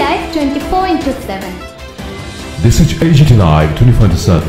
Live 24/7. This is AGT Live 24/7.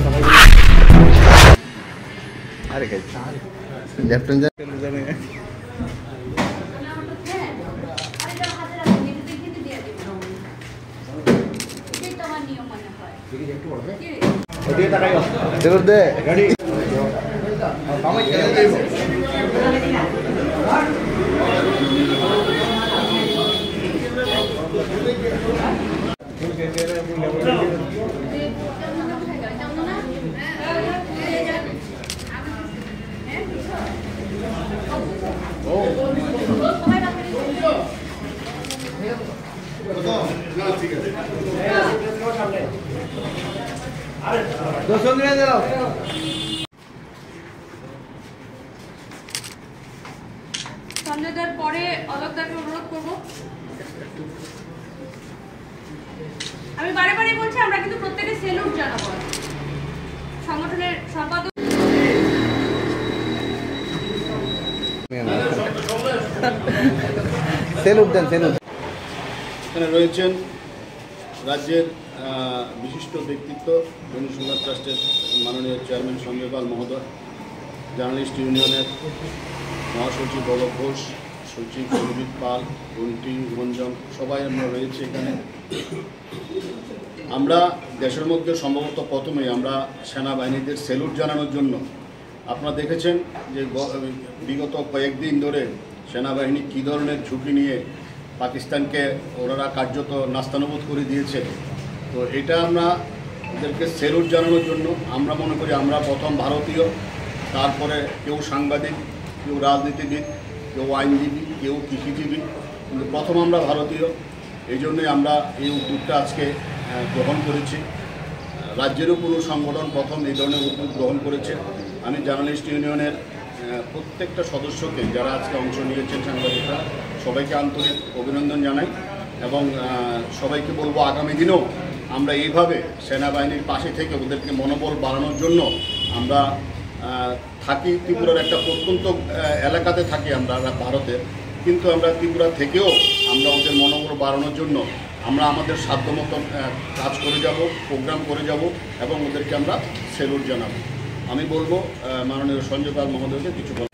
Sanjay দার পরে অলোক দাকে অনুরোধ করবো। আমি বারে বারে বলছি আমরা কিন্তু প্রত্যেকে সেলুট জানাবো। সংগঠনের সম্পাদক এখানে রয়েছেন রাজ্যের বিশিষ্ট ব্যক্তিত্ব জনসংঘাত ট্রাস্টের মাননীয় চেয়ারম্যান সঞ্জয় পাল মহোদয়, জার্নালিস্ট ইউনিয়নের মহাসচিব বলক ঘোষ, সচিব সুরজিৎ পাল, বন্টি রঞ্জন, সবাই আমরা রয়েছে এখানে। আমরা দেশের মধ্যে সম্ভবত প্রথমেই আমরা সেনাবাহিনীদের স্যালুট জানানোর জন্য, আপনারা দেখেছেন যে বিগত কয়েকদিন ধরে সেনাবাহিনী কী ধরনের ঝুঁকি নিয়ে পাকিস্তানকে ওনারা কার্যত নাস্তানুবোধ করে দিয়েছে। তো এটা আমরা ওদেরকে স্যালুট জানানোর জন্য আমরা মনে করি আমরা প্রথম ভারতীয়, তারপরে কেউ সাংবাদিক, কেউ রাজনীতিবিদ, কেউ আইনজীবী, কেউ কৃষিজীবী, কিন্তু প্রথম আমরা ভারতীয়। এই জন্যই আমরা এই উদ্যোগটা আজকে গ্রহণ করেছি। রাজ্যেরও কোনো সংগঠন প্রথম এই ধরনের উদ্যোগ গ্রহণ করেছে। আমি জার্নালিস্ট ইউনিয়নের প্রত্যেকটা সদস্যকে যারা আজকে অংশ নিয়েছেন, সাংবাদিকরা, সবাইকে আন্তরিক অভিনন্দন জানাই এবং সবাইকে বলবো আগামী দিনেও আমরা এইভাবে সেনাবাহিনীর পাশে থেকে ওদেরকে মনোবল বাড়ানোর জন্য আমরা থাকি। ত্রিপুরার একটা প্রত্যন্ত এলাকাতে থাকি আমরা ভারতের, কিন্তু আমরা ত্রিপুরা থেকেও আমরা ওদের মনোবল বাড়ানোর জন্য আমরা আমাদের সাধ্যমতো কাজ করে যাব, প্রোগ্রাম করে যাব এবং ওদেরকে আমরা স্যালুট জানাবো। আমি বলবো মাননীয় সঞ্জয় পাল মহোদয়কে কিছু বলার।